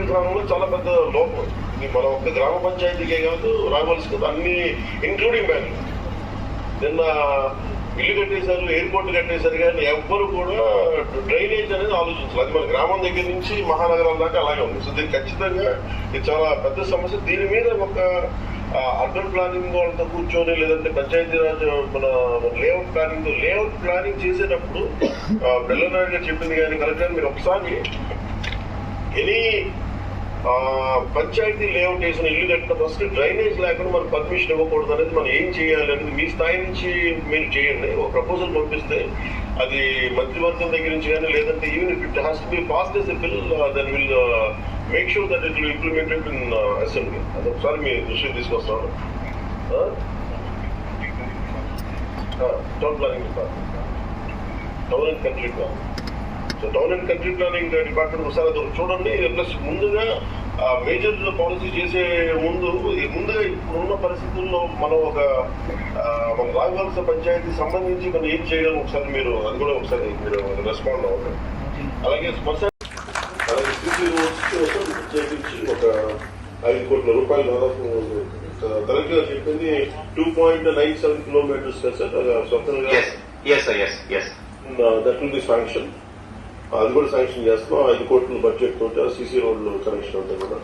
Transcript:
విధానంలో చాలా పెద్ద లోపం. ఇది మన ఒక్క గ్రామ పంచాయతీకే కాదు, రావాల్సింది అన్ని ఇంక్లూడింగ్ బ్యాంకులు. నిన్న ఇల్లు కట్టేశారు, ఎయిర్పోర్ట్ కట్టేశారు, కానీ ఎవ్వరు కూడా డ్రైనేజ్ అనేది ఆలోచించాలి. అది మన గ్రామం దగ్గర నుంచి మహానగరాల దాకా అలాగే ఉంది. సో దీనికి ఖచ్చితంగా ఇది చాలా పెద్ద సమస్య. దీని మీద ఒక అర్బన్ ప్లానింగ్ వాళ్ళతో కూర్చొని, లేదంటే పంచాయతీరాజ్ మన లేఅవుట్ ప్లానింగ్ చేసేటప్పుడు బెల్లనాయుడు గారు చెప్పింది కానీ కలెక్టర్ మీరు ఒకసారి ఎనీ పంచాయతీ లేఅవుట్ వేసిన ఇల్లు కట్టిన ఫస్ట్ డ్రైనేజ్ లేకుండా మనం పర్మిషన్ ఇవ్వకూడదు అనేది మనం ఏం చేయాలి అనేది మీ స్థాయి నుంచి మీరు చేయండి. ఒక ప్రపోజల్ పంపిస్తే అది మంత్రివర్గం దగ్గర నుంచి కానీ, లేదంటే even if it has to be passed as a bill then will make sure that it will implemented in assembly. అది ఒకసారి మీ దృష్టికి తీసుకొస్తాను. Town planning department, town and country plan. So town and country planning department ఒకసారి చూడండి. Plus ముందుగా major policy చేసే ముందుగా ఇప్పుడున్న పరిస్థితుల్లో మనం మన రాఘవలస పంచాయతీ సంబంధించి మనం ఏం చేయడం ఒకసారి మీరు అది కూడా ఒకసారి మీరు రెస్పాండ్ అవ్వండి. అలాగే సిసి రోడ్స్ కోసం చేయించి ఒక 5 కోట్ల రూపాయలు దాదాపు కలెక్టర్ గారు చెప్పింది 2.97 కిలోమీటర్స్ స్వతంత్రంగా దట్ విల్ బి శాంక్షన్. అది కూడా శాంక్షన్ చేస్తాం. 5 కోట్ల బడ్జెట్ తోటి సీసీ రోడ్లు కనెక్షన్ ఉంటాయి కూడా.